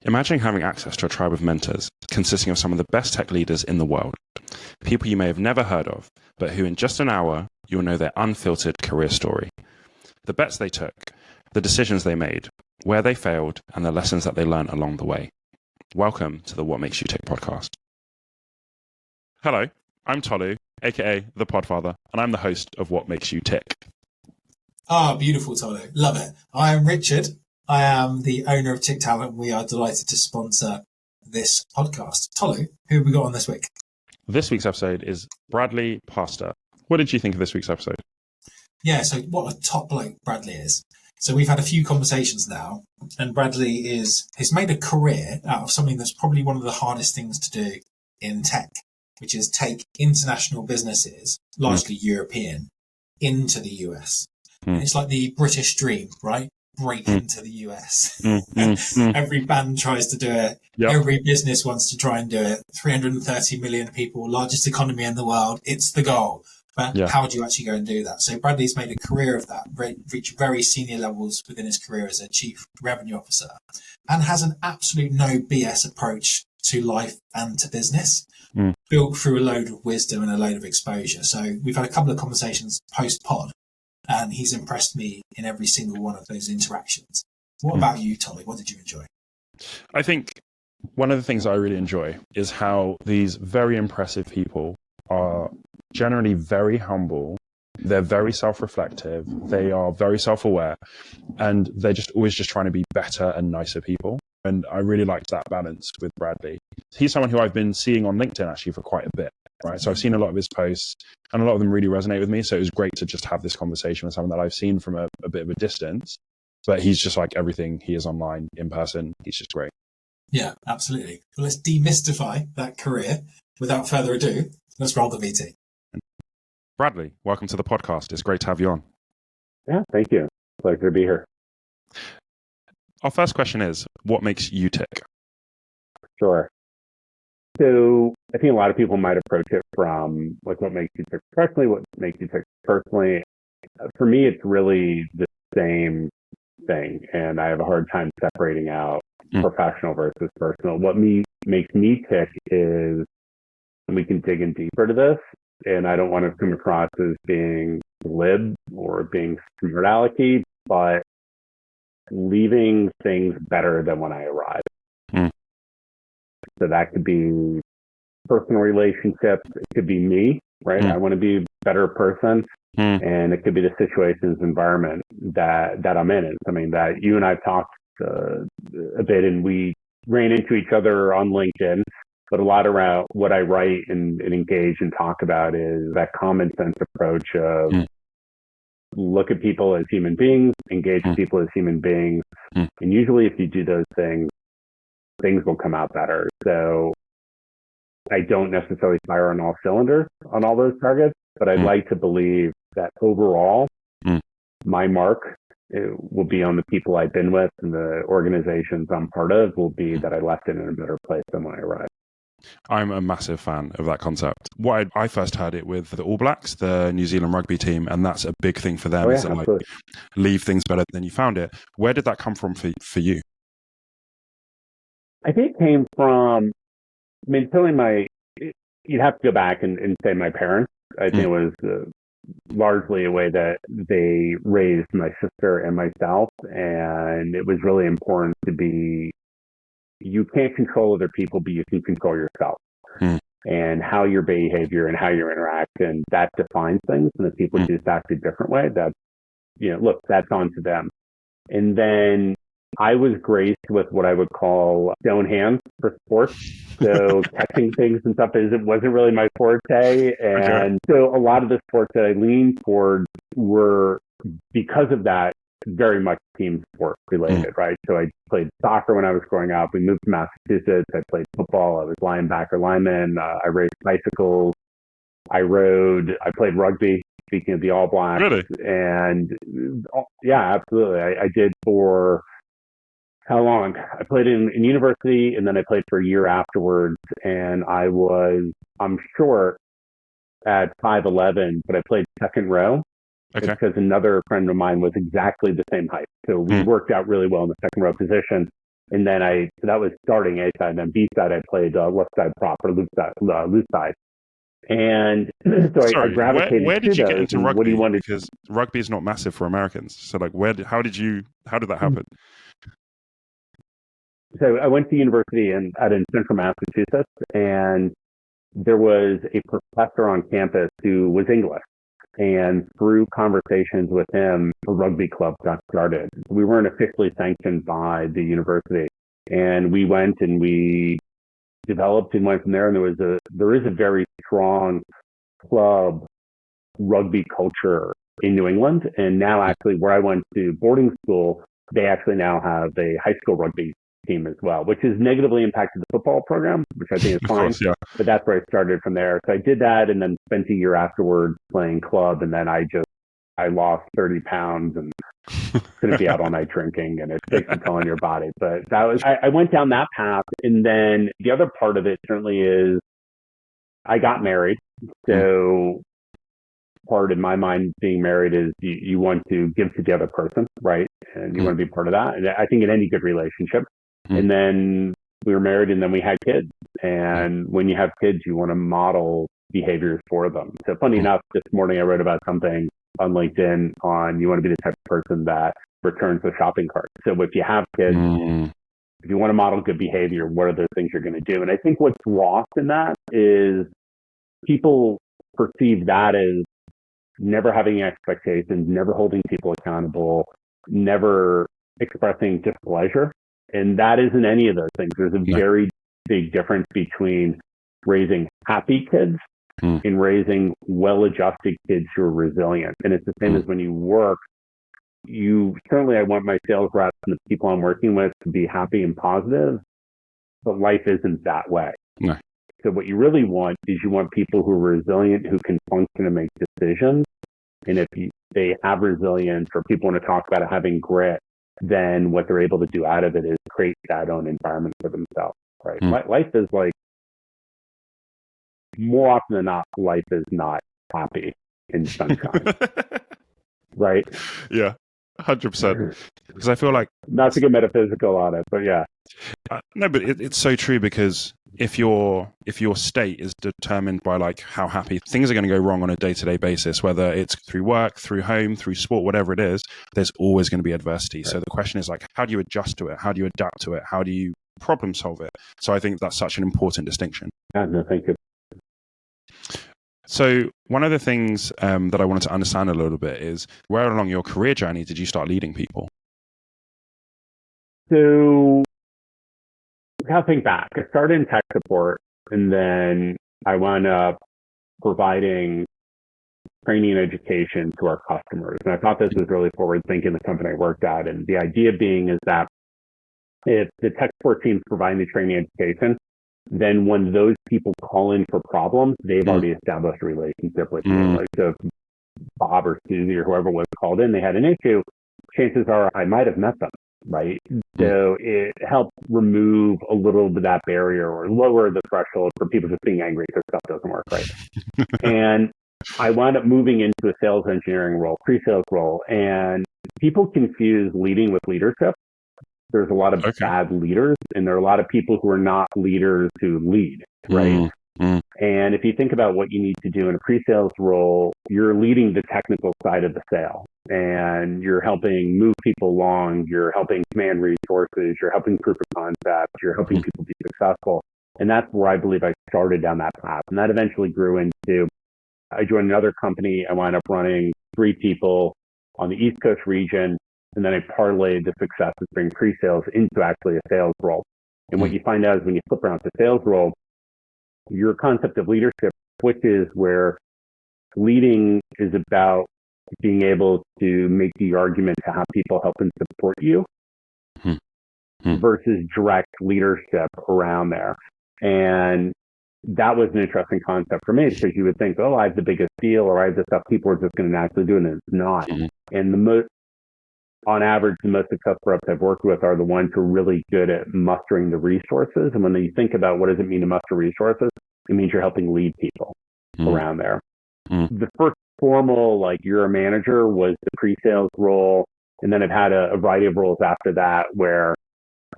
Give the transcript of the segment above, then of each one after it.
Imagine having access to a tribe of mentors consisting of some of the best tech leaders in the world, people you may have never heard of, but who in just an hour, you'll know their unfiltered career story, the bets they took, the decisions they made, where they failed, and the lessons that they learned along the way. Welcome to the What Makes You Tick podcast. Hello, I'm Tolu, aka The Podfather, and I'm the host of What Makes You Tick. Beautiful, Tolu. Love it. I am Richard. I am the owner of Tick Talent. We are delighted to sponsor this podcast. Tolu, who have we got on this week? This week's episode is Bradley Pastor. What did you think of this week's episode? Yeah, so what a top bloke Bradley is. So we've had a few conversations now, and Bradley has made a career out of something that's probably one of the hardest things to do in tech, which is take international businesses, largely European, into the US. It's like the British dream, right? Break into the US. Every band tries to do it. Yep. Every business wants to try and do it. 330 million people, largest economy in the world. It's the goal. But how do you actually go and do that? So Bradley's made a career of that, reached very senior levels within his career as a chief revenue officer, and has an absolute no BS approach to life and to business, built through a load of wisdom and a load of exposure. So we've had a couple of conversations post-pod, and he's impressed me in every single one of those interactions. What about you, Tolly? What did you enjoy? I think one of the things I really enjoy is how these very impressive people are generally very humble. They're very self-reflective. They are very self-aware, and they're just always just trying to be better and nicer people. And I really liked that balance with Bradley. He's someone who I've been seeing on LinkedIn actually for quite a bit, right? So I've seen a lot of his posts, and a lot of them really resonate with me. So it was great to just have this conversation with someone that I've seen from a bit of a distance. But he's just like everything he is online, in person. He's just great. Yeah, absolutely. Well, let's demystify that career. Without further ado, let's roll the VT. Bradley, welcome to the podcast. It's great to have you on. Yeah, thank you. Pleasure to be here. Our first question is, what makes you tick? Sure. So I think a lot of people might approach it from like what makes you tick professionally, what makes you tick personally. For me, it's really the same thing, and I have a hard time separating out professional versus personal. What makes me tick is, and we can dig in deeper to this, and I don't want to come across as being glib or being smart alecky, but leaving things better than when I arrived. So that could be personal relationships. It could be me, right? I want to be a better person. And it could be the situations, environment that I'm in. It's something that you and I've talked a bit, and we ran into each other on LinkedIn. But a lot around what I write and engage and talk about is that common sense approach of look at people as human beings, engage with people as human beings. And usually if you do those things, things will come out better. So I don't necessarily fire on all cylinders on all those targets, but I'd like to believe that overall, my mark will be on the people I've been with, and the organizations I'm part of will be that I left it in a better place than when I arrived. I'm a massive fan of that concept. I first heard it with the All Blacks, the New Zealand rugby team, and that's a big thing for them, is that like leave things better than you found it. Where did that come from for you? I think it came from, certainly you'd have to go back and say my parents. I think it was largely a way that they raised my sister and myself, and it was really important to be, you can't control other people, but you can control yourself and how your behavior and how you interact, and that defines things. And if people choose to act a different way, that's, look, that's on to them. And then I was graced with what I would call stone hands for sports. So catching things and stuff wasn't really my forte. And so a lot of the sports that I leaned toward were, because of that, very much team sport related, right? So I played soccer when I was growing up. We moved to Massachusetts. I played football. I was linebacker, lineman. I raced bicycles. I played rugby, speaking of the All Blacks. Really? And yeah, absolutely. I did for how long? I played in university, and then I played for a year afterwards. And I'm short at 5'11", but I played second row. Okay. It's because another friend of mine was exactly the same height. So we worked out really well in the second row position. And then so that was starting A side, and then B side I played left side prop or loose side. And so I gravitated where did to you get those. into And rugby? what do you want to? Because rugby is not massive for Americans. So like, how did that happen? So I went to university in central Massachusetts, and there was a professor on campus who was English. And through conversations with him, a rugby club got started. We weren't officially sanctioned by the university. And we went and we developed and went from there. And there is a very strong club rugby culture in New England. And now actually where I went to boarding school, they actually now have a high school rugby team as well, which has negatively impacted the football program, which I think is fine. Course, yeah. But that's where I started from there. So I did that and then spent a year afterwards playing club. And then I lost 30 pounds and couldn't be out all night drinking, and it takes a toll on your body. But I went down that path. And then the other part of it certainly is I got married. So part in my mind being married is you want to give to the other person, right? And you want to be part of that. And I think in any good relationship. And then we were married, and then we had kids. And when you have kids, you want to model behaviors for them. So funny enough, this morning I wrote about something on LinkedIn on you want to be the type of person that returns the shopping cart. So if you have kids, if you want to model good behavior, what are the things you're going to do? And I think what's lost in that is people perceive that as never having expectations, never holding people accountable, never expressing displeasure. And that isn't any of those things. There's a very big difference between raising happy kids and raising well-adjusted kids who are resilient. And it's the same as when you work. I want my sales reps and the people I'm working with to be happy and positive, but life isn't that way. No. So what you really want is you want people who are resilient, who can function and make decisions. And if they have resilience, or people want to talk about it, having grit, then what they're able to do out of it is create that own environment for themselves, right? Life is like, more often than not, life is not happy in sunshine, right? Yeah, 100%. Because I feel like, not to get metaphysical on it, but yeah. No, but it's so true, because if your state is determined by like how happy things are going to go wrong on a day-to-day basis, whether it's through work, through home, through sport, whatever it is, there's always going to be adversity. Right. So the question is like, how do you adjust to it? How do you adapt to it? How do you problem solve it? So I think that's such an important distinction. No, thank you. So one of the things that I wanted to understand a little bit is, where along your career journey did you start leading people? So I'll think back. I started in tech support, and then I wound up providing training and education to our customers. And I thought this was really forward thinking, the company I worked at. And the idea being is that if the tech support team is providing the training and education, then when those people call in for problems, they've already established a relationship with you. Like, so if Bob or Susie or whoever was called in, they had an issue, chances are I might have met them, right? So it helped remove a little bit of that barrier, or lower the threshold for people just being angry because stuff doesn't work right. And I wound up moving into a sales engineering role, pre-sales role, and people confuse leading with leadership. There's a lot of bad leaders, and there are a lot of people who are not leaders who lead, right? And if you think about what you need to do in a pre-sales role, you're leading the technical side of the sale, and you're helping move people along, you're helping command resources, you're helping proof of concept, you're helping people be successful. And that's where I believe I started down that path. And that eventually grew into, I joined another company. I wound up running 3 people on the East Coast region. And then I parlayed the success of bringing pre-sales into actually a sales role. And what you find out is when you flip around to sales role, your concept of leadership switches, where leading is about being able to make the argument to have people help and support you versus direct leadership around there. And that was an interesting concept for me, because you would think, oh, I have the biggest deal, or I have the stuff people are just going to naturally do, and it's not. And on average, the most successful reps I've worked with are the ones who are really good at mustering the resources. And when you think about what does it mean to muster resources, it means you're helping lead people around there. The first formal, like, you're a manager, was the pre-sales role. And then I've had a variety of roles after that, where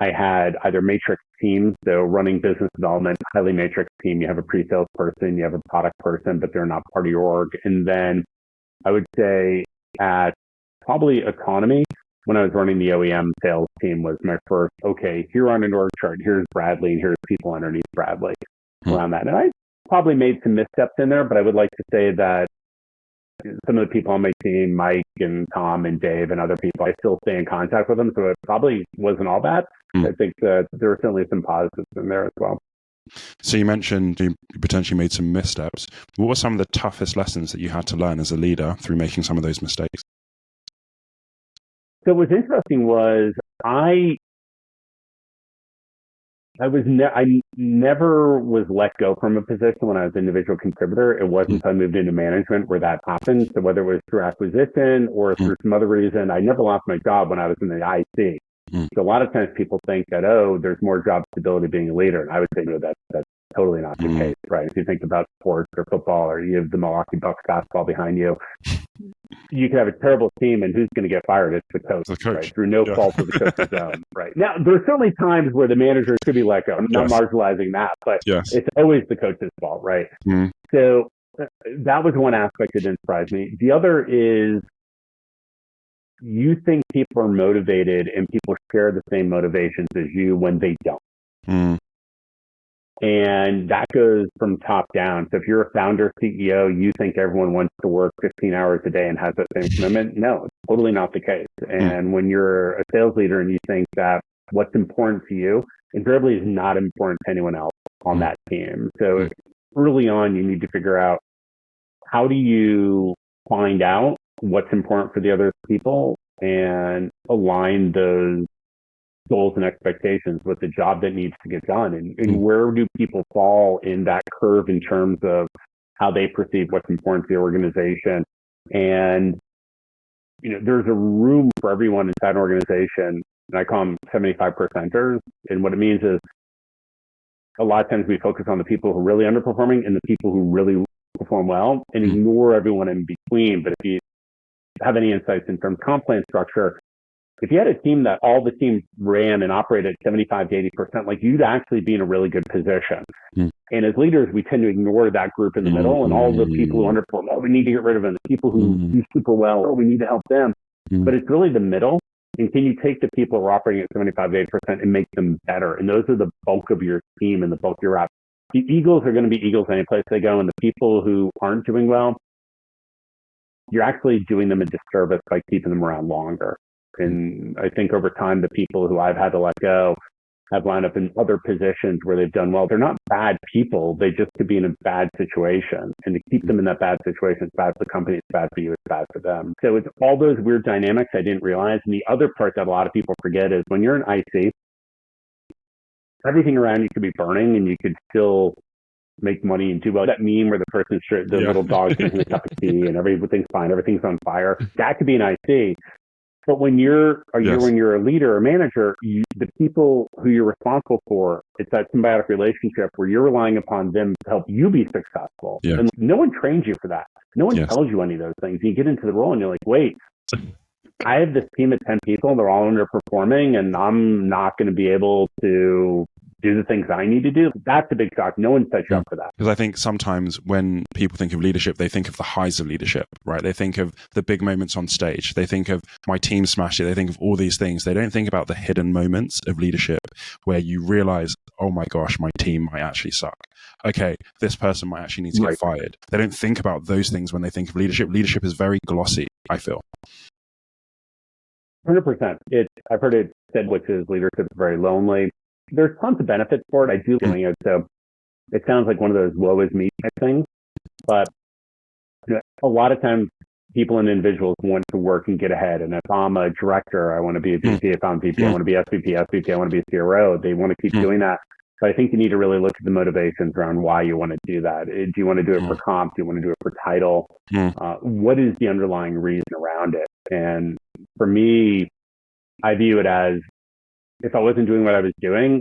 I had either matrix teams, so running business development, highly matrix team. You have a pre-sales person, you have a product person, but they're not part of your org. And then I would say at probably economy, when I was running the OEM sales team, was my first, okay, here on an org chart, here's Bradley, and here's people underneath Bradley around that. And I probably made some missteps in there, but I would like to say that some of the people on my team, Mike and Tom and Dave and other people, I still stay in contact with them. So it probably wasn't all bad. I think that there were certainly some positives in there as well. So you mentioned you potentially made some missteps. What were some of the toughest lessons that you had to learn as a leader through making some of those mistakes? So what was interesting was I never was let go from a position when I was an individual contributor. It wasn't until I moved into management where that happened. So whether it was through acquisition or through some other reason, I never lost my job when I was in the IC. So a lot of times people think that, oh, there's more job stability being a leader. And I would say, no, that's totally not the case, right? If you think about sports or football, or you have the Milwaukee Bucks basketball behind you, you can have a terrible team, and who's going to get fired? It's the coach. Right? Through no fault of the coach's own, right? Now, there's certainly times where the manager should be let go. I'm not marginalizing that, but it's always the coach's fault, right? So that was one aspect that didn't surprise me. The other is, you think people are motivated and people share the same motivations as you when they don't. And that goes from top down. So if you're a founder, CEO, you think everyone wants to work 15 hours a day and has that same commitment. No, it's totally not the case. And when you're a sales leader and you think that what's important to you invariably is not important to anyone else on that team. So early on, you need to figure out, how do you find out what's important for the other people and align those goals and expectations with the job that needs to get done, and where do people fall in that curve in terms of how they perceive what's important to the organization. And there's a room for everyone inside an organization, and I call them 75%ers. And what it means is, a lot of times we focus on the people who are really underperforming and the people who really perform well, and ignore everyone in between. But if you have any insights in terms of comp plan structure, if you had a team that all the teams ran and operated at 75 to 80%, like, you'd actually be in a really good position. And as leaders, we tend to ignore that group in the middle, and all the people who underperform, oh, we need to get rid of them. The people who do super well, oh, we need to help them. But it's really the middle. And can you take the people who are operating at 75 to 80% and make them better? And those are the bulk of your team and the bulk of your reps. The Eagles are going to be Eagles any place they go, and the people who aren't doing well, you're actually doing them a disservice by keeping them around longer. And I think over time, the people who I've had to let go have wound up in other positions where they've done well. They're not bad people. They just could be in a bad situation. And to keep them in that bad situation, it's bad for the company, it's bad for you, it's bad for them. So it's all those weird dynamics I didn't realize. And the other part that a lot of people forget is, when you're an IC, everything around you could be burning and you could still make money and do well. That meme where the person, the little dog drinking a cup of tea and everything's fine, everything's on fire, that could be an IC. But when you're a leader or manager, the people who you're responsible for, it's that symbiotic relationship where you're relying upon them to help you be successful. And no one trains you for that. No one tells you any of those things. You get into the role and you're like, wait, I have this team of 10 people, they're all underperforming, and I'm not going to be able to do the things I need to do. That's a big shock. No one sets you up for that. Because I think sometimes when people think of leadership, they think of the highs of leadership, right? They think of the big moments on stage. They think of my team smashed it. They think of all these things. They don't think about the hidden moments of leadership where you realize, oh my gosh, my team might actually suck. Okay, this person might actually need to get fired. They don't think about those things when they think of leadership. Leadership is very glossy, I feel. 100%. I've heard it said, which is, leadership is very lonely. There's tons of benefits for it. I do doing it. So it sounds like one of those woe is me type things. But a lot of times people and individuals want to work and get ahead. And if I'm a director, I want to be a VP. If I'm VP, I want to be SVP, I want to be a CRO. They want to keep doing that. But I think you need to really look at the motivations around why you want to do that. Do you want to do it for comp? Do you want to do it for title? What is the underlying reason around it? And for me, I view it as, if I wasn't doing what I was doing,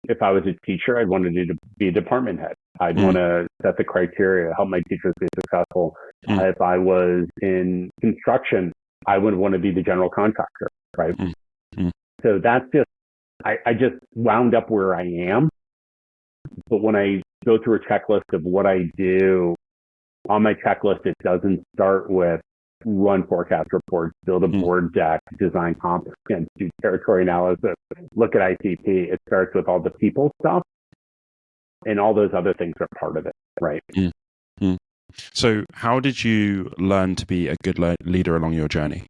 if I was a teacher, I'd want to be a department head. I'd want to set the criteria, help my teachers be successful. If I was in construction, I would want to be the general contractor, right? So that's just I just wound up where I am. But when I go through a checklist of what I do, on my checklist, it doesn't start with run forecast reports, build a board deck, design comp plans, do territory analysis, look at ICP. It starts with all the people stuff, and all those other things are part of it, right? Mm. So how did you learn to be a good leader along your journey?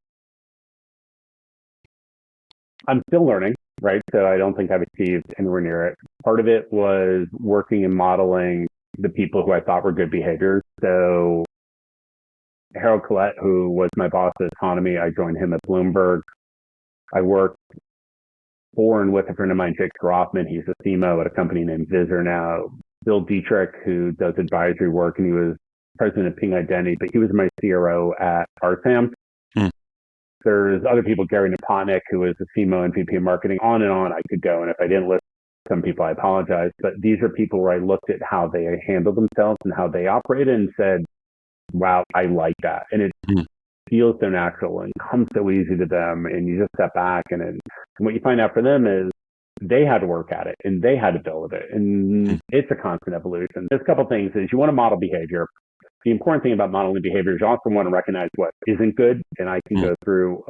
I'm still learning, right? So I don't think I've achieved anywhere near it. Part of it was working and modeling the people who I thought were good behaviors. So Harold Collette, who was my boss at Autonomy, I joined him at Bloomberg. I worked for and with a friend of mine, Jake Groffman. He's a CMO at a company named Visor now. Bill Dietrich, who does advisory work, and he was president of Ping Identity, but he was my CRO at RSAM. There's other people, Gary Napotnick, who was the CMO and VP of marketing, on and on I could go. And if I didn't list some people, I apologize. But these are people where I looked at how they handled themselves and how they operated and said, wow, I like that. And it feels so natural and comes so easy to them. And you just step back and what you find out for them is they had to work at it and they had to build it. And it's a constant evolution. There's a couple of things is you want to model behavior. The important thing about modeling behavior is you also want to recognize what isn't good. And I can go through,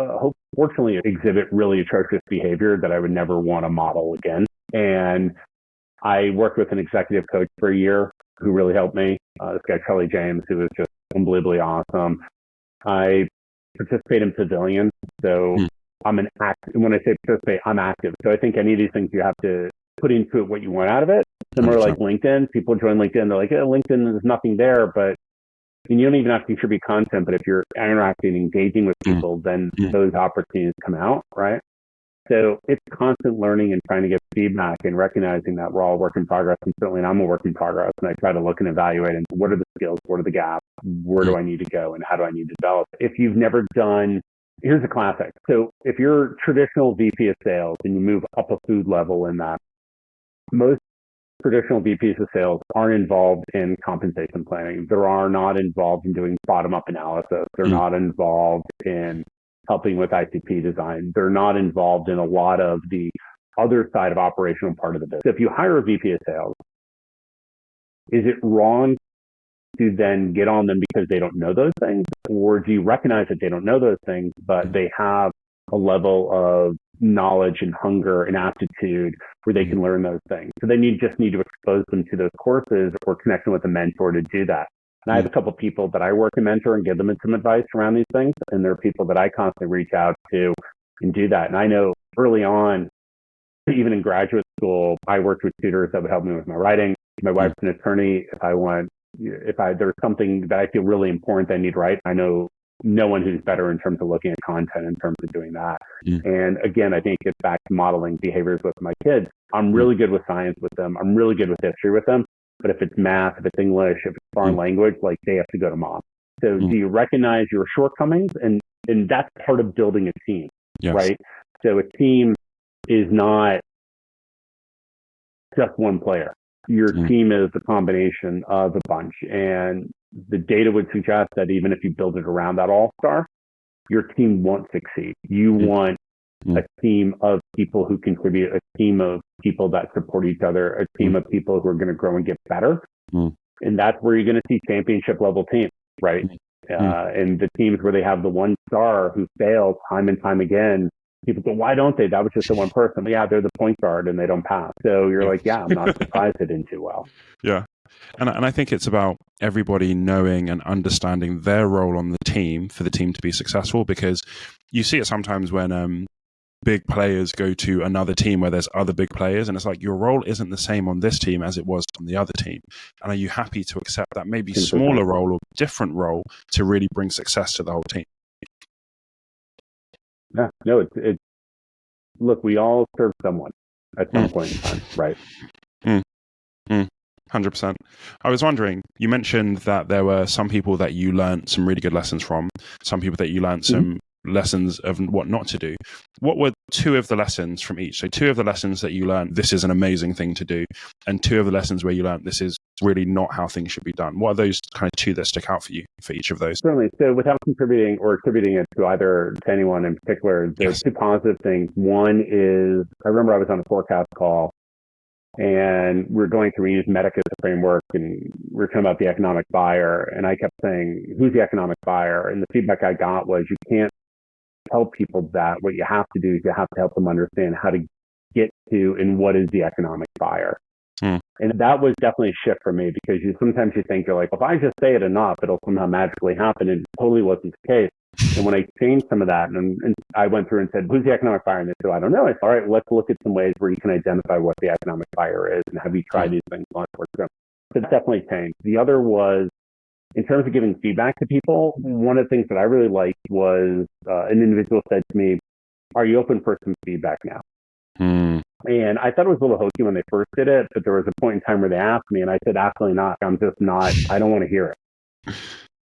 fortunately, exhibit really atrocious behavior that I would never want to model again. And I worked with an executive coach for a year who really helped me. This guy, Charlie James, who was just unbelievably awesome. I participate in Pavilion. So I'm an active. When I say participate, I'm active. So I think any of these things you have to put into it what you want out of it. Similar like LinkedIn. People join LinkedIn. They're like, LinkedIn, there's nothing there, but and you don't even have to contribute content, but if you're interacting, engaging with people, then those opportunities come out, right? So it's constant learning and trying to get feedback and recognizing that we're all a work in progress. And certainly I'm a work in progress. And I try to look and evaluate and what are the skills? What are the gaps? Where do I need to go? And how do I need to develop? If you've never done, here's a classic. So if you're traditional VP of sales and you move up a food level in that, most traditional VPs of sales aren't involved in compensation planning. They are not involved in doing bottom-up analysis. They're not involved in helping with ICP design. They're not involved in a lot of the other side of operational part of the business. So if you hire a VP of sales, is it wrong to then get on them because they don't know those things? Or do you recognize that they don't know those things, but they have a level of knowledge and hunger and aptitude where they can learn those things? So then you just need to expose them to those courses or connection with a mentor to do that. And I have a couple of people that I work and mentor and give them some advice around these things. And there are people that I constantly reach out to and do that. And I know early on, even in graduate school, I worked with tutors that would help me with my writing. My wife's an attorney. If there's something that I feel really important that I need to write, I know no one who's better in terms of looking at content in terms of doing that. And again, I think it's back to modeling behaviors with my kids. I'm really good with science with them. I'm really good with history with them. But if it's math, if it's English, if it's foreign language, like they have to go to mom. So do you recognize your shortcomings? And that's part of building a team, right? So a team is not just one player. Your team is a combination of a bunch. And the data would suggest that even if you build it around that all-star, your team won't succeed. You want a team of people who contribute, a team of people that support each other, a team of people who are going to grow and get better. And that's where you're going to see championship level teams, right? And the teams where they have the one star who fails time and time again, people go, why don't they? That was just the one person. Yeah, they're the point guard and they don't pass. So you're like, yeah, I'm not surprised they didn't do well. Yeah. And I think it's about everybody knowing and understanding their role on the team for the team to be successful, because you see it sometimes when big players go to another team where there's other big players, and it's like your role isn't the same on this team as it was on the other team. And are you happy to accept that maybe smaller role or different role to really bring success to the whole team? Yeah, no, look, we all serve someone at some point in time, right? 100%. I was wondering, you mentioned that there were some people that you learned some really good lessons from, some people that you learned some lessons of what not to do. What were two of the lessons from each? So two of the lessons that you learned, this is an amazing thing to do, and two of the lessons where you learned this is really not how things should be done? What are those kind of two that stick out for you for each of those? Certainly. So without contributing or attributing it to anyone in particular, there's Yes. two positive things. One is, I remember I was on a forecast call and we're going through, we use MEDIC as a framework, and we're talking about the economic buyer. And I kept saying, who's the economic buyer? And the feedback I got was, you can't tell people that. What you have to do is you have to help them understand how to get to and what is the economic buyer. And that was definitely a shift for me, because sometimes you think, you're like, if I just say it enough, it'll somehow magically happen. And it totally wasn't the case. And when I changed some of that, and I went through and said, who's the economic buyer? And they said, I don't know. I said, all right, let's look at some ways where you can identify what the economic buyer is, and have you tried these things on for them. So it's definitely changed. The other was, in terms of giving feedback to people, one of the things that I really liked was an individual said to me, are you open for some feedback now? And I thought it was a little hokey when they first did it, but there was a point in time where they asked me, and I said, absolutely not. I'm just not, I don't want to hear it.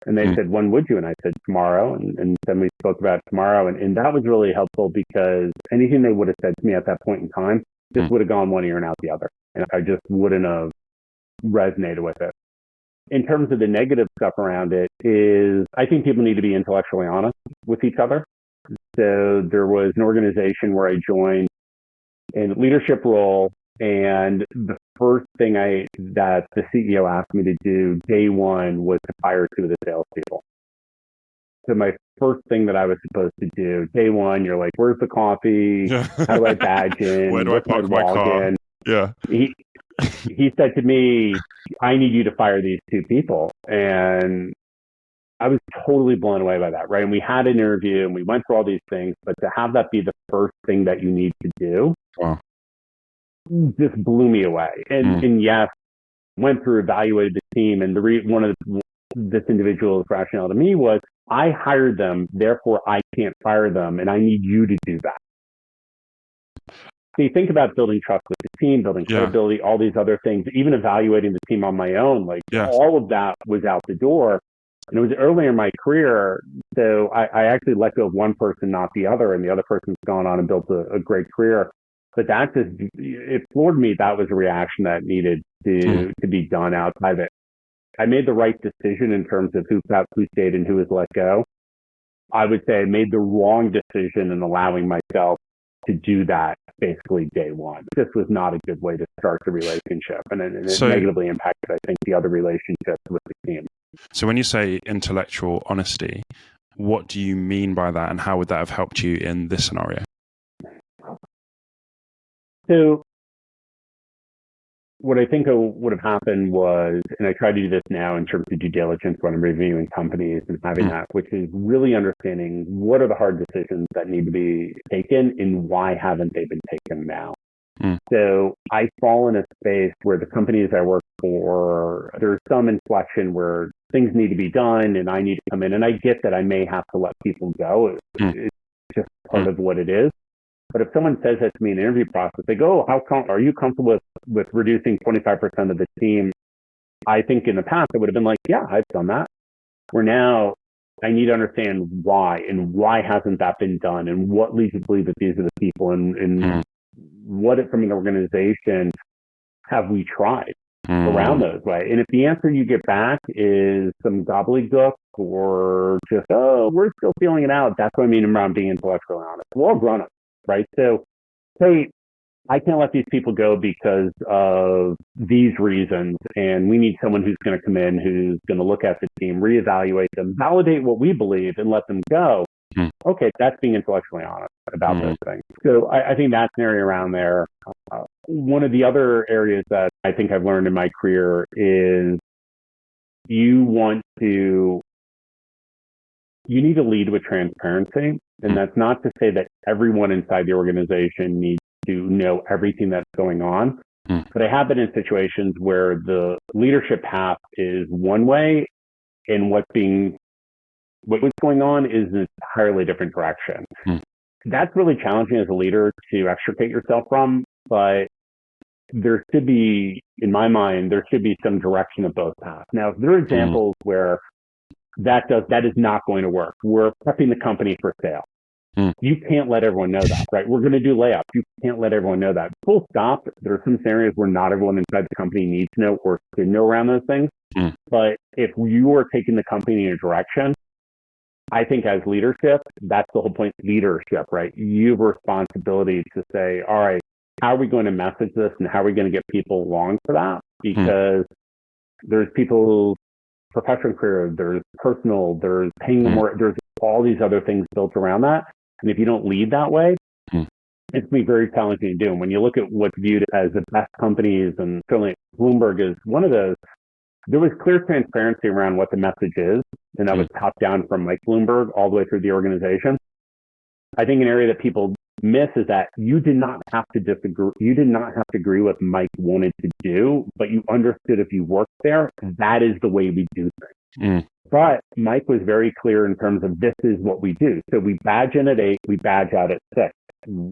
And they said, when would you? And I said, tomorrow. And then we spoke about it tomorrow. And that was really helpful, because anything they would have said to me at that point in time just would have gone one ear and out the other. And I just wouldn't have resonated with it. In terms of the negative stuff around it, is I think people need to be intellectually honest with each other. So there was an organization where I joined in a leadership role, and the first thing that the CEO asked me to do day one was to fire two of the salespeople. So my first thing that I was supposed to do, day one, you're like, where's the coffee? How do I badge in? Where do I park my car? Yeah. He said to me, I need you to fire these two people. And I was totally blown away by that, right? And we had an interview and we went through all these things, but to have that be the first thing that you need to do, wow, just blew me away. And yes, went through, evaluated the team, and one of this individual's rationale to me was, I hired them, therefore I can't fire them, and I need you to do that. So you think about building trust with the team, building credibility, all these other things, even evaluating the team on my own, all of that was out the door. And it was earlier in my career, so I actually let go of one person, not the other, and the other person's gone on and built a great career. But that just, it floored me. That was a reaction that needed to be done outside of it. I made the right decision in terms of who stayed and who was let go. I would say I made the wrong decision in allowing myself to do that basically day one. This was not a good way to start the relationship, and it negatively impacted, I think, the other relationships with the team. So when you say intellectual honesty, what do you mean by that, and how would that have helped you in this scenario? So what I think would have happened was, and I try to do this now in terms of due diligence when I'm reviewing companies and having that, which is really understanding what are the hard decisions that need to be taken and why haven't they been taken now. So I fall in a space where the companies I work for, there's some inflection where things need to be done and I need to come in, and I get that I may have to let people go. It's just part of what it is. But if someone says that to me in an interview process, they go, are you comfortable with reducing 25% of the team? I think in the past, I would have been like, yeah, I've done that. Where now I need to understand why, and why hasn't that been done, and what leads you to believe that these are the people, and what from an organization have we tried around those, right? And if the answer you get back is some gobbledygook or just, oh, we're still feeling it out, that's what I mean around being intellectually honest. We're all grown up, right? So, hey, I can't let these people go because of these reasons, and we need someone who's going to come in, who's going to look at the team, reevaluate them, validate what we believe, and let them go. Okay, that's being intellectually honest about those things. So I think that's an area around there. One of the other areas that I think I've learned in my career is you need to lead with transparency. And that's not to say that everyone inside the organization needs to know everything that's going on. But I have been in situations where the leadership path is one way, and what's going on is an entirely different direction. That's really challenging as a leader to extricate yourself from, but there should be, in my mind, there should be some direction of both paths. Now, if there are examples where that is not going to work, we're prepping the company for sale. You can't let everyone know that, right? We're going to do layoffs. You can't let everyone know that. Full stop. There are some scenarios where not everyone inside the company needs to know or should know around those things. But if you are taking the company in a direction, I think as leadership, that's the whole point. Leadership, right? You have a responsibility to say, all right, how are we going to message this and how are we going to get people along for that? Because there's people's professional career, there's personal, there's paying them more, there's all these other things built around that. And if you don't lead that way, it's going to be very challenging to do. And when you look at what's viewed as the best companies, and certainly Bloomberg is one of those, there was clear transparency around what the message is. And that was top down from Mike Bloomberg all the way through the organization. I think an area that people miss is that you did not have to disagree. You did not have to agree with what Mike wanted to do, but you understood if you worked there, that is the way we do things. But Mike was very clear in terms of this is what we do. So we badge in at 8, we badge out at 6.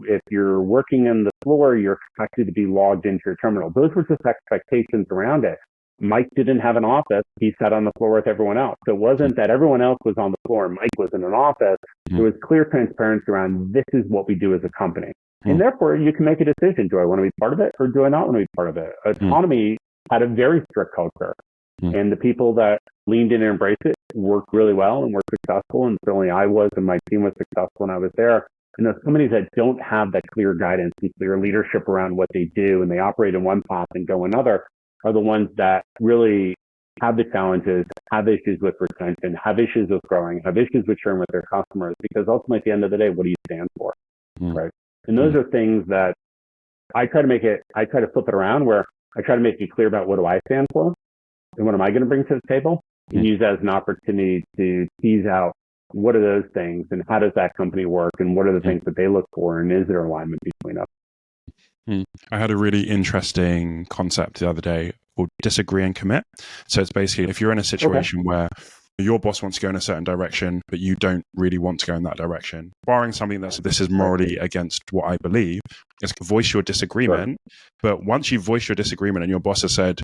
If you're working on the floor, you're expected to be logged into your terminal. Those were just expectations around it. Mike didn't have an office. He sat on the floor with everyone else. So it wasn't that everyone else was on the floor and Mike was in an office. There was clear transparency around this is what we do as a company. And therefore, you can make a decision. Do I want to be part of it or do I not want to be part of it? Autonomy had a very strict culture. And the people that leaned in and embraced it worked really well and were successful. And certainly I was, and my team was successful when I was there. And those companies that don't have that clear guidance and clear leadership around what they do, and they operate in one path and go another, are the ones that really have the challenges, have issues with retention, have issues with growing, have issues with sharing with their customers. Because ultimately, at the end of the day, what do you stand for, right? And those are things that I try to flip it around, where I try to make it clear about what do I stand for and what am I going to bring to the table, and use that as an opportunity to tease out what are those things and how does that company work and what are the things that they look for and is there alignment between us. I had a really interesting concept the other day called disagree and commit. So it's basically if you're in a situation where your boss wants to go in a certain direction, but you don't really want to go in that direction, barring something that's this is morally against what I believe, is voice your disagreement. But once you voice your disagreement and your boss has said,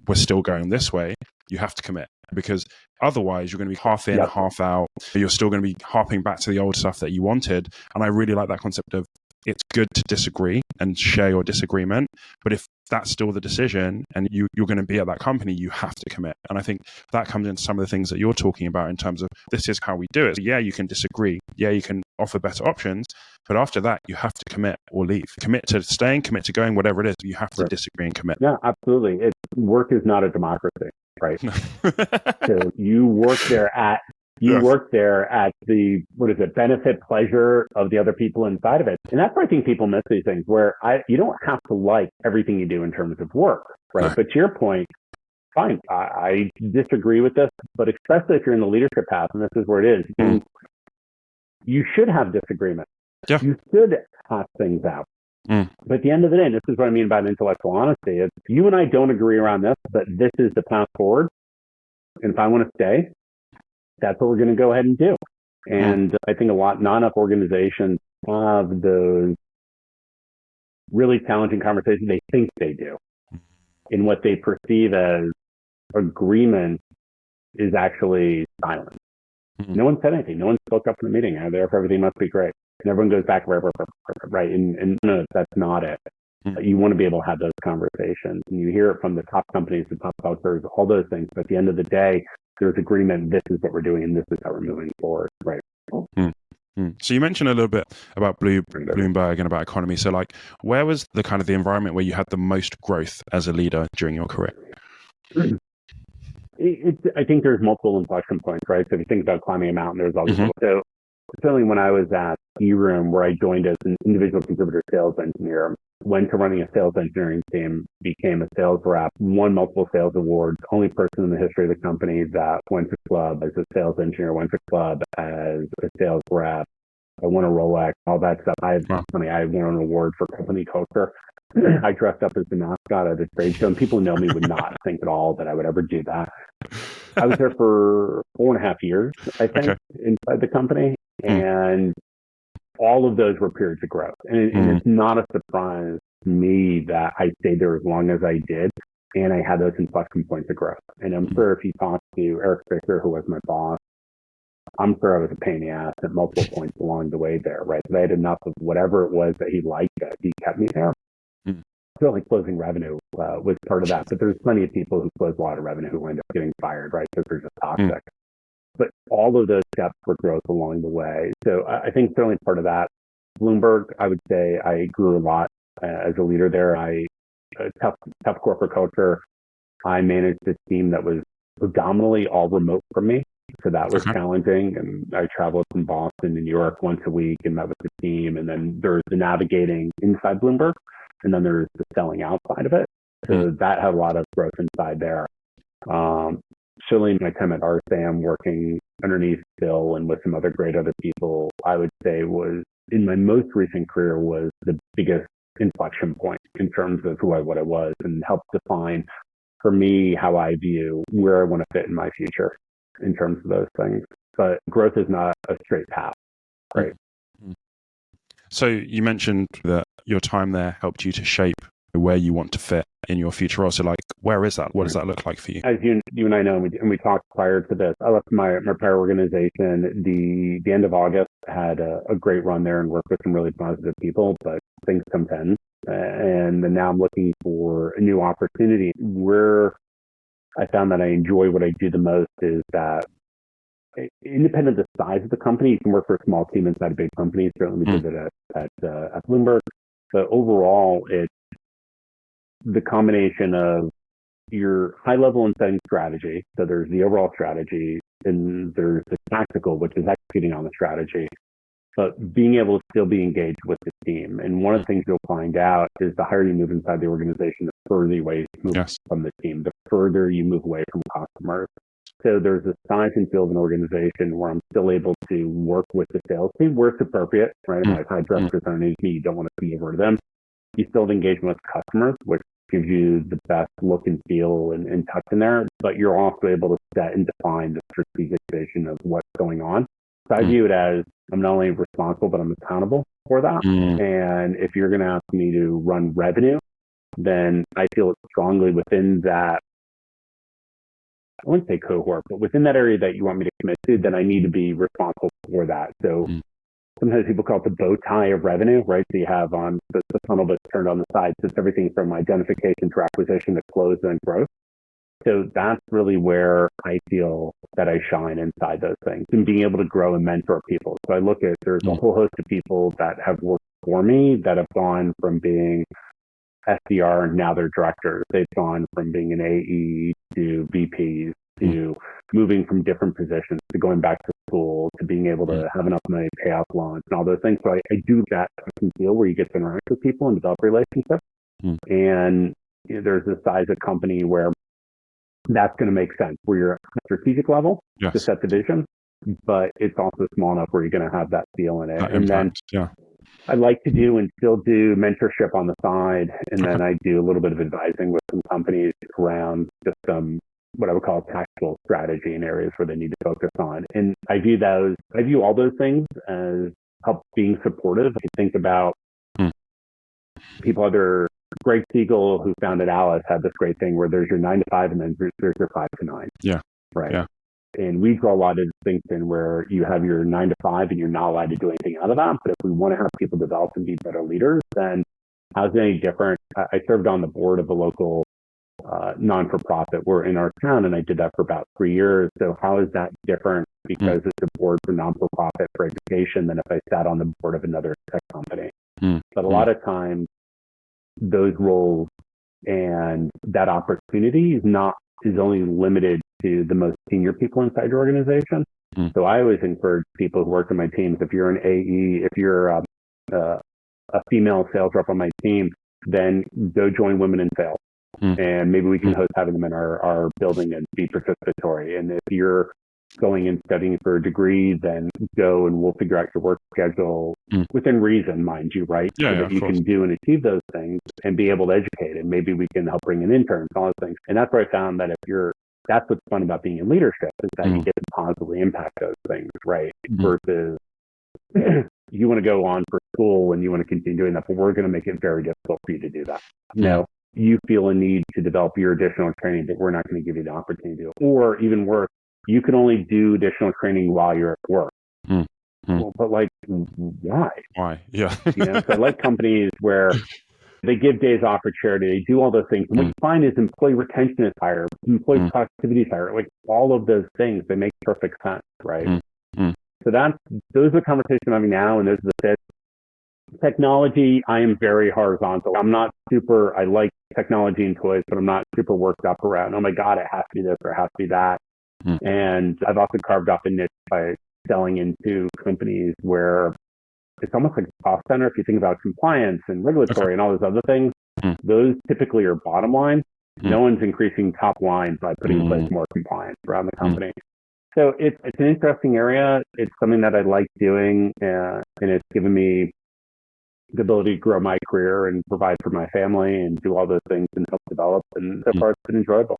we're still going this way, you have to commit, because otherwise you're going to be half in, half out. You're still going to be harping back to the old stuff that you wanted. And I really like that concept of it's good to disagree and share your disagreement. But if that's still the decision and you're going to be at that company, you have to commit. And I think that comes into some of the things that you're talking about in terms of this is how we do it. So yeah, you can disagree. Yeah, you can offer better options. But after that, you have to commit or leave. Commit to staying, commit to going, whatever it is. You have to disagree and commit. Yeah, absolutely. Work is not a democracy, right? So you work there at the, benefit, pleasure of the other people inside of it. And that's where I think people miss these things, where you don't have to like everything you do in terms of work, right? But to your point, fine, I disagree with this, but especially if you're in the leadership path, and this is where it is, you should have disagreement. Yeah. You should hash things out. But at the end of the day, and this is what I mean by intellectual honesty, is you and I don't agree around this, but this is the path forward. And if I want to stay, that's what we're going to go ahead and do. And I think not enough organizations have those really challenging conversations they think they do. And what they perceive as agreement is actually silence. No one said anything. No one spoke up in the meeting. Therefore, everything must be great. And everyone goes back, right? And no, that's not it. You want to be able to have those conversations. And you hear it from the top companies, the top cultures, all those things. But at the end of the day, there's agreement. This is what we're doing, and this is how we're moving forward. Right. So you mentioned a little bit about Bloomberg and about economy. So like, where was the kind of the environment where you had the most growth as a leader during your career? I think there's multiple inflection points, right? So if you think about climbing a mountain, there's all these. So certainly when I was at eRoom, where I joined as an individual contributor sales engineer, went to running a sales engineering team, became a sales rep, won multiple sales awards, only person in the history of the company that went to club as a sales engineer, went to club as a sales rep. I won a Rolex, all that stuff. I won an award for company culture. I dressed up as the mascot at a trade show, and people who know me would not think at all that I would ever do that. I was there for 4.5 years, I think, inside the company. And all of those were periods of growth. And it's not a surprise to me that I stayed there as long as I did. And I had those inflection points of growth. And I'm sure if you talk to Eric Fisher, who was my boss, I'm sure I was a pain in the ass at multiple points along the way there, right? But I had enough of whatever it was that he liked that he kept me there. Mm. Certainly closing revenue was part of that, but there's plenty of people who close a lot of revenue who end up getting fired, right? Because they're just toxic. But all of those steps were growth along the way. So I think certainly part of that. Bloomberg, I would say I grew a lot as a leader there. Tough corporate culture. I managed a team that was predominantly all remote from me. So that was challenging. And I traveled from Boston to New York once a week and met with the team. And then there's the navigating inside Bloomberg. And then there's the selling outside of it. So that had a lot of growth inside there. Certainly my time at RSAM working underneath Bill and with some other great other people, I would say was in my most recent career was the biggest inflection point in terms of what I was and helped define for me how I view where I want to fit in my future in terms of those things. But growth is not a straight path, right? So you mentioned that your time there helped you to shape where you want to fit in your future. Also, like, where is that? What does that look like for you? As you and I know, and we talked prior to this, I left my prior organization the end of August. Had a great run there and worked with some really positive people, but things come to end. And now I'm looking for a new opportunity. Where I found that I enjoy what I do the most is that independent of the size of the company, you can work for a small team inside a big company. Certainly we did it at Bloomberg. But overall, it's the combination of your high level and setting strategy. So there's the overall strategy and there's the tactical, which is executing on the strategy, but being able to still be engaged with the team. And one of the things you'll find out is the higher you move inside the organization, the further you move from the team, the further you move away from customers. So there's a size and feel of an organization where I'm still able to work with the sales team where it's appropriate, right? If I have high directors underneath me, you don't want to be over to them. You still have engagement with customers, which gives you the best look and feel and touch in there, but you're also able to set and define the strategic vision of what's going on. So I view it as I'm not only responsible, but I'm accountable for that. And if you're going to ask me to run revenue, then I feel strongly within that, I wouldn't say cohort, but within that area that you want me to commit to, then I need to be responsible for that. So sometimes people call it the bow tie of revenue, right? So you have on the funnel that's turned on the side. So it's everything from identification to acquisition to close and growth. So that's really where I feel that I shine inside those things and being able to grow and mentor people. So I look at, there's a whole host of people that have worked for me that have gone from being SDR and now they're directors. They've gone from being an AE to VPs to moving from different positions to going back to school to being able to have enough money to pay off loans and all those things. So I do that feel where you get to interact with people and develop relationships. And there's a size of company where that's going to make sense, where you're at a strategic level to set the vision, but it's also small enough where you're going to have that feel in it. And then I like to do and still do mentorship on the side. And then I do a little bit of advising with some companies around just what I would call tactical strategy in areas where they need to focus on. And I view all those things as help being supportive. I think about people, Greg Siegel, who founded Alice, had this great thing where there's your 9 to 5 and then there's your 5 to 9. Yeah. Right. Yeah. And we draw a lot of distinction where you have your 9 to 5 and you're not allowed to do anything out of that. But if we want to have people develop and be better leaders, then how's it any different? I served on the board of a local non-for-profit. We're in our town, and I did that for about 3 years. So how is that different? Because it's a board for non-for-profit for education than if I sat on the board of another tech company. But a lot of times, those roles and that opportunity is only limited to the most senior people inside your organization. So I always encourage people who work on my teams, if you're an AE, if you're a female sales rep on my team, then go join Women in Sales. And maybe we can host having them in our building and be participatory. And if you're going and studying for a degree, then go and we'll figure out your work schedule within reason, mind you, right? So that you can do and achieve those things and be able to educate. And maybe we can help bring in interns, all those things. And that's where I found that that's what's fun about being in leadership is that you get to positively impact those things, right? Versus you want to go on for school and you want to continue doing that, but we're going to make it very difficult for you to do that. No, you feel a need to develop your additional training, but we're not going to give you the opportunity to. Or even worse, you can only do additional training while you're at work. Mm. Well, but like, why? Why? Yeah. So I like companies where they give days off for charity. They do all those things. And what you find is employee retention is higher, employee productivity is higher. Like all of those things, they make perfect sense, right? So those are the conversations I'm having now, and those are the fits. Technology, I am very horizontal. I like technology and toys, but I'm not super worked up around, oh my God, it has to be this or it has to be that. And I've also carved off a niche by selling into companies where it's almost like a cost center. If you think about compliance and regulatory and all those other things, those typically are bottom line. No one's increasing top line by putting in place more compliance around the company. So it's an interesting area. It's something that I like doing, and it's given me the ability to grow my career and provide for my family and do all those things and help develop. And so far, it's been enjoyable.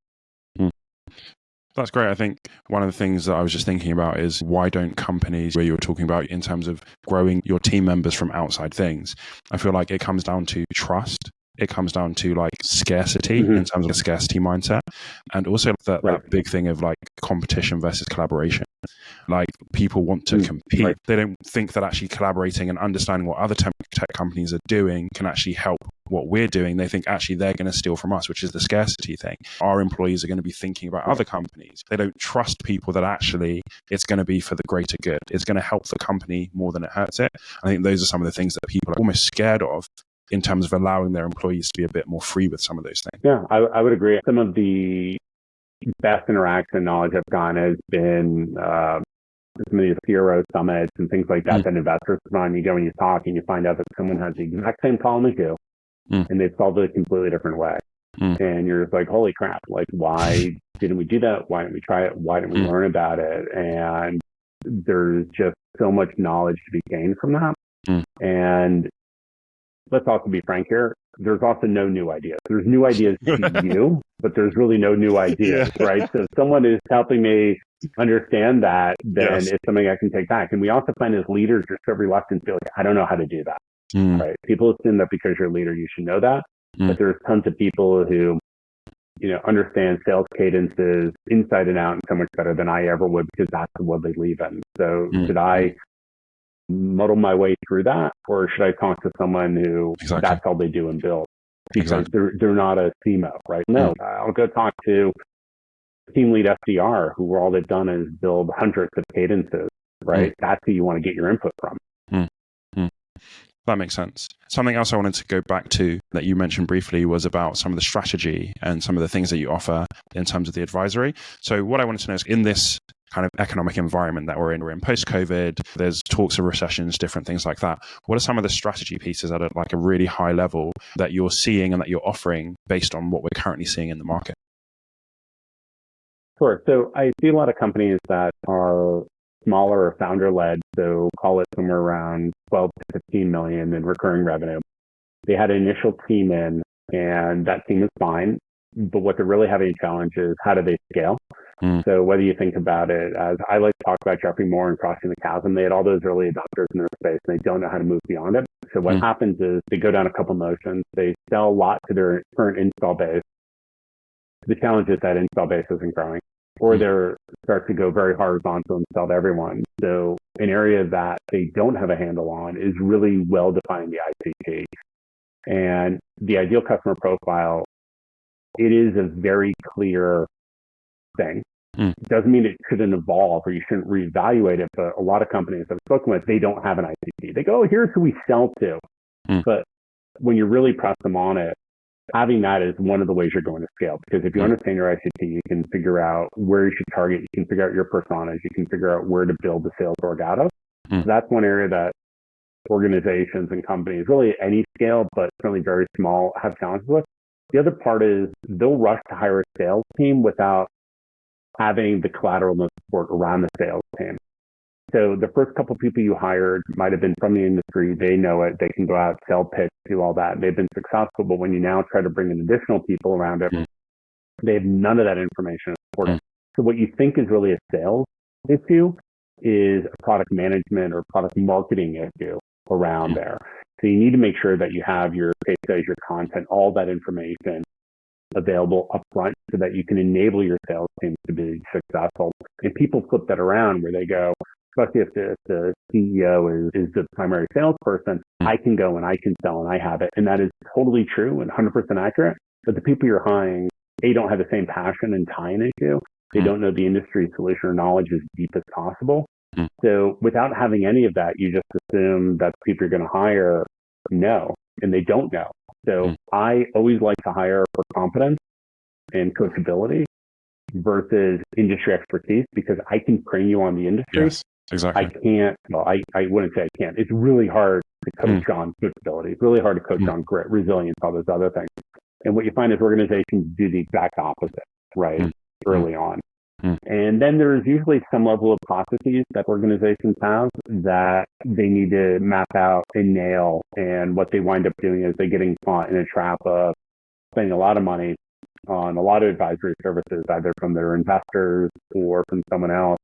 That's great. I think one of the things that I was just thinking about is why don't companies, where you were talking about in terms of growing your team members from outside things, I feel like it comes down to trust. It comes down to like scarcity in terms of a scarcity mindset, and also that big thing of like competition versus collaboration. Like people want to compete. Right. They don't think that actually collaborating and understanding what other tech companies are doing can actually help what we're doing. They think actually they're going to steal from us, which is the scarcity thing. Our employees are going to be thinking about other companies. They don't trust people that actually it's going to be for the greater good. It's going to help the company more than it hurts it. I think those are some of the things that people are almost scared of in terms of allowing their employees to be a bit more free with some of those things. Yeah, I would agree. Some of the best interaction knowledge I've gotten has been some of these hero summits and things like that that investors put on. You go and you talk and you find out that someone has the exact same problem as you and they've solved it a completely different way. And you're just like, holy crap, like why didn't we do that? Why didn't we try it? Why didn't we learn about it? And there's just so much knowledge to be gained from that. And let's also be frank here. There's also no new ideas. There's new ideas to you, but there's really no new ideas, right? So if someone is helping me understand that, then it's something I can take back. And we also find as leaders, you're so reluctant to feel like, I don't know how to do that, right? People assume that because you're a leader, you should know that. But there's tons of people who, understand sales cadences inside and out and so much better than I ever would because that's the world they live in. So should I muddle my way through that, or should I talk to someone who that's all they do and build because they're not a CMO, right? No, I'll go talk to team lead SDR who all they've done is build hundreds of cadences, right? That's who you want to get your input from. That makes sense. Something else I wanted to go back to that you mentioned briefly was about some of the strategy and some of the things that you offer in terms of the advisory. So what I wanted to know is in this kind of economic environment that we're in post-COVID, there's talks of recessions, different things like that. What are some of the strategy pieces at like a really high level that you're seeing and that you're offering based on what we're currently seeing in the market? Sure. So I see a lot of companies that are smaller or founder-led, so call it somewhere around 12 to 15 million in recurring revenue. They had an initial team in, and that team is fine. But what they're really having a challenge is how do they scale? So whether you think about it as I like to talk about Jeffrey Moore and crossing the chasm, they had all those early adopters in their space and they don't know how to move beyond it. So what happens is they go down a couple motions, they sell a lot to their current install base. The challenge is that install base isn't growing, or they start to go very horizontal and sell to everyone. So an area that they don't have a handle on is really well defined the ICP. And the ideal customer profile, it is a very clear thing. It doesn't mean it shouldn't evolve or you shouldn't reevaluate it, but a lot of companies I've spoken with, they don't have an ICP. They go, oh, here's who we sell to. But when you really press them on it, having that is one of the ways you're going to scale. Because if you understand your ICP, you can figure out where you should target, you can figure out your personas, you can figure out where to build the sales org out of. So that's one area that organizations and companies, really at any scale, but certainly very small, have challenges with. The other part is they'll rush to hire a sales team without having the collateral and the support around the sales team. So the first couple of people you hired might have been from the industry. They know it. They can go out, sell, pitch, do all that. They've been successful. But when you now try to bring in additional people around it, they have none of that information supporting. So what you think is really a sales issue is a product management or product marketing issue around there. So you need to make sure that you have your case studies, your content, all that information available upfront so that you can enable your sales team to be successful. And people flip that around where they go, especially if the CEO is the primary salesperson, I can go and I can sell and I have it. And that is totally true and 100% accurate. But the people you're hiring, they don't have the same passion and tie in issue. They don't know the industry solution or knowledge as deep as possible. So without having any of that, you just assume that the people you're going to hire know, and they don't know. So I always like to hire for competence and coachability versus industry expertise, because I can train you on the industry. Yes, exactly. I can't, well, I wouldn't say I can't. It's really hard to coach on coachability. It's really hard to coach on grit, resilience, all those other things. And what you find is organizations do the exact opposite, right? Early on. And then there's usually some level of processes that organizations have that they need to map out and nail. And what they wind up doing is they're getting caught in a trap of spending a lot of money on a lot of advisory services, either from their investors or from someone else.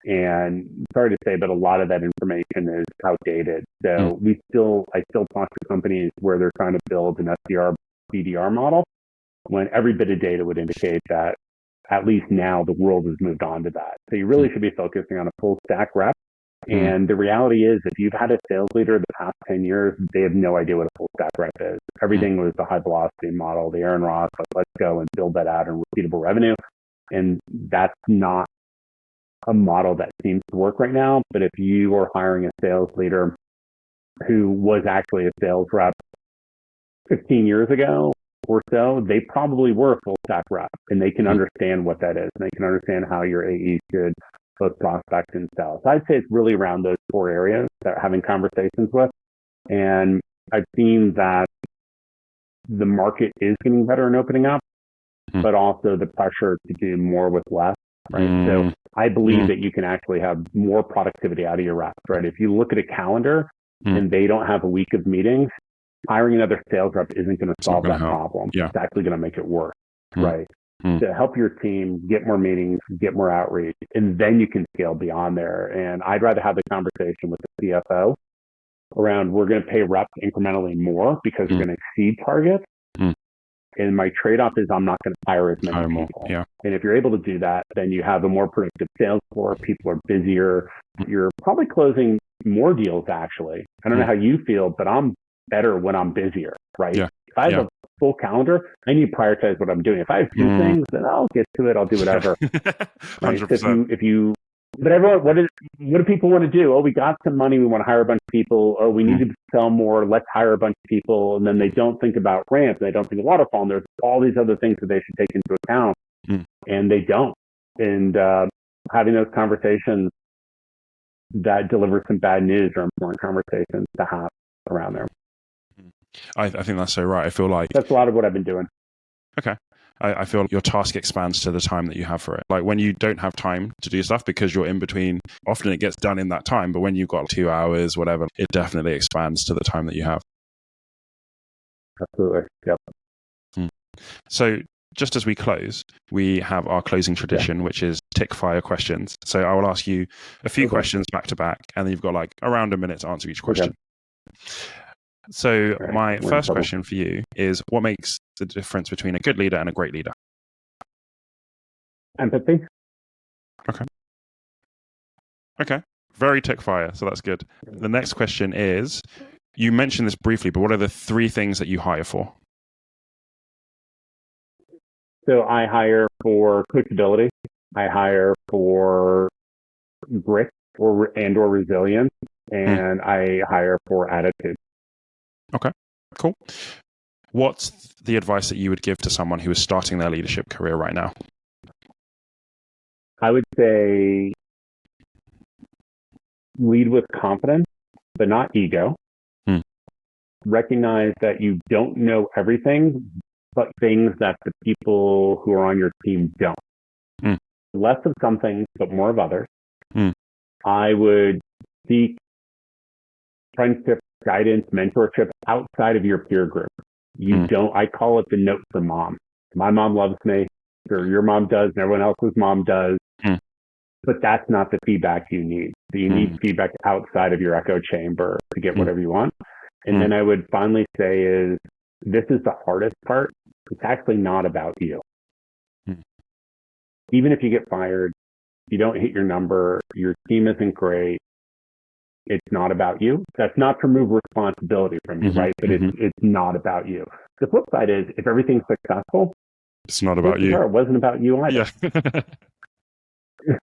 And sorry to say, but a lot of that information is outdated. So I still talk to companies where they're trying to build an SDR BDR model when every bit of data would indicate that at least now the world has moved on to that. So you really should be focusing on a full stack rep. And the reality is, if you've had a sales leader the past 10 years, they have no idea what a full stack rep is. Everything was the high velocity model, the Aaron Ross, like, let's go and build that out in repeatable revenue. And that's not a model that seems to work right now. But if you are hiring a sales leader who was actually a sales rep 15 years ago or so, they probably were a full stack rep, and they can understand what that is. And they can understand how your AE should both prospect and sell. So I'd say it's really around those 4 areas that we're having conversations with. And I've seen that the market is getting better and opening up, but also the pressure to do more with less, right? So I believe that you can actually have more productivity out of your reps, right? If you look at a calendar and they don't have a week of meetings, hiring another sales rep isn't going to solve that problem. Yeah. It's actually going to make it worse, right? To help your team get more meetings, get more outreach, and then you can scale beyond there. And I'd rather have the conversation with the CFO around, we're going to pay reps incrementally more because we're going to exceed targets. And my trade-off is I'm not going to hire as many people. Yeah. And if you're able to do that, then you have a more productive sales floor. People are busier. You're probably closing more deals, actually. I don't know how you feel, but I'm better when I'm busier, right? Yeah. If I have a full calendar, I need to prioritize what I'm doing. If I have 2 things, then I'll get to it. I'll do whatever. Right? 100%. But everyone, what do people want to do? Oh, we got some money. We want to hire a bunch of people. Oh, we need to sell more. Let's hire a bunch of people. And then they don't think about ramp. They don't think of waterfall. And there's all these other things that they should take into account. And they don't. And having those conversations that deliver some bad news are important conversations to have around there. I think that's so right. I feel like that's a lot of what I've been doing. Okay. I feel your task expands to the time that you have for it. Like when you don't have time to do stuff because you're in between, often it gets done in that time. But when you've got 2 hours, whatever, it definitely expands to the time that you have. Absolutely. Yep. So just as we close, we have our closing tradition, which is Tickfire questions. So I will ask you a few questions back to back, and then you've got like around a minute to answer each question. So my first question for you is, what makes the difference between a good leader and a great leader? Empathy. Okay. Very Tickfire, so that's good. The next question is, you mentioned this briefly, but what are the 3 things that you hire for? So I hire for coachability. I hire for grit or resilience, and I hire for attitude. Okay, cool. What's the advice that you would give to someone who is starting their leadership career right now? I would say lead with confidence, but not ego. Recognize that you don't know everything, but things that the people who are on your team don't. Less of some things, but more of others. I would seek friendship, guidance, mentorship outside of your peer group. You don't, I call it the note from mom. My mom loves me, or your mom does, and everyone else's mom does. But that's not the feedback you need. So you need feedback outside of your echo chamber to get whatever you want. And then I would finally say is, this is the hardest part, it's actually not about you. Hmm. Even if you get fired, you don't hit your number, your team isn't great, it's not about you. That's not to remove responsibility from you, right? But it's not about you. The flip side is if everything's successful, it's not about you. It wasn't about you either. Yeah.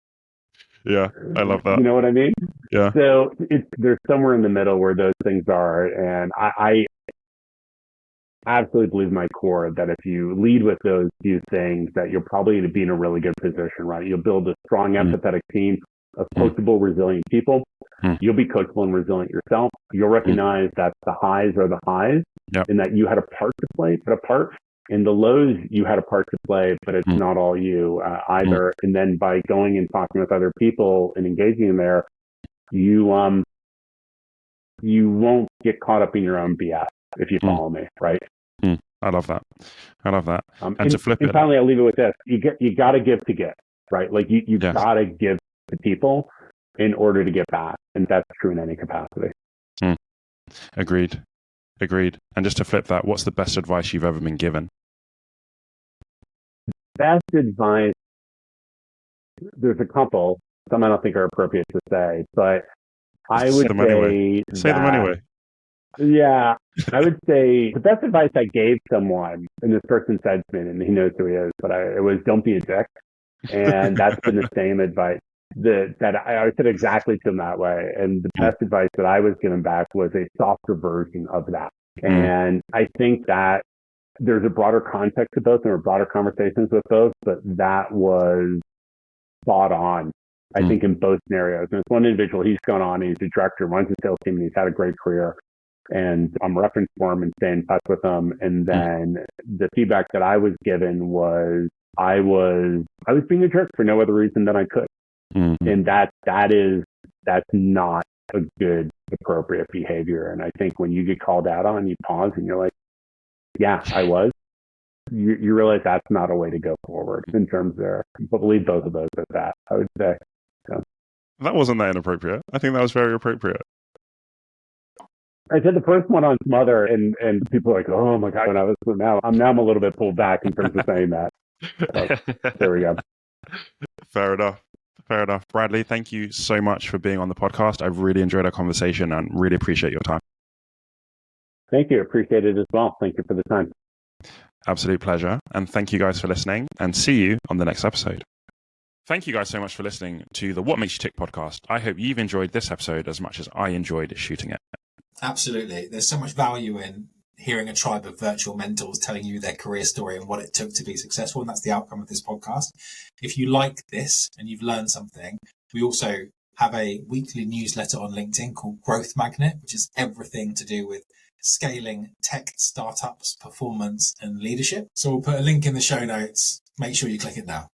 Yeah, I love that. You know what I mean? Yeah. So there's somewhere in the middle where those things are. And I absolutely believe my core that if you lead with those few things, that you'll probably be in a really good position, right? You'll build a strong, empathetic team of coachable, resilient people. You'll be coachable and resilient yourself. You'll recognize that the highs are the highs, and that you had a part to play, but a part in the lows, you had a part to play, but it's not all you either. And then by going and talking with other people and engaging in there, you won't get caught up in your own BS, if you follow me, right? I love that. I love that. And to flip it. Finally, I'll leave it with this. You got to give to get, right? Like you got to give to people in order to get back. And that's true in any capacity. Agreed. And just to flip that, what's the best advice you've ever been given? Best advice, there's a couple. Some I don't think are appropriate to say, but I would say them anyway. Yeah, I would say the best advice I gave someone, and this person said to me, and he knows who he is, but it was don't be a dick. And that's been the same advice that I said exactly to him that way. And the best advice that I was given back was a softer version of that. And I think that there's a broader context to both, and there were broader conversations with both, but that was spot on, I think, in both scenarios. And it's one individual, he's gone on, he's a director, runs a sales team, and he's had a great career. And I'm referenced for him and stay in touch with him. And then the feedback that I was given was I was being a jerk for no other reason than I could. And that's not a good, appropriate behavior. And I think when you get called out on, you pause and you're like, yeah, I was. You realize that's not a way to go forward in terms of there. But leave both of those at that, I would say. So. That wasn't that inappropriate. I think that was very appropriate. I said the first one on smother, and people are like, oh my God, when I was now I'm a little bit pulled back in terms of saying that. So, there we go. Fair enough. Bradley, thank you so much for being on the podcast. I've really enjoyed our conversation and really appreciate your time. Thank you. Appreciate it as well. Thank you for the time. Absolute pleasure. And thank you guys for listening, and see you on the next episode. Thank you guys so much for listening to the What Makes You Tick podcast. I hope you've enjoyed this episode as much as I enjoyed shooting it. Absolutely. There's so much value in hearing a tribe of virtual mentors telling you their career story and what it took to be successful. And that's the outcome of this podcast. If you like this and you've learned something, we also have a weekly newsletter on LinkedIn called Growth Magnet, which is everything to do with scaling tech startups, performance and leadership. So we'll put a link in the show notes. Make sure you click it now.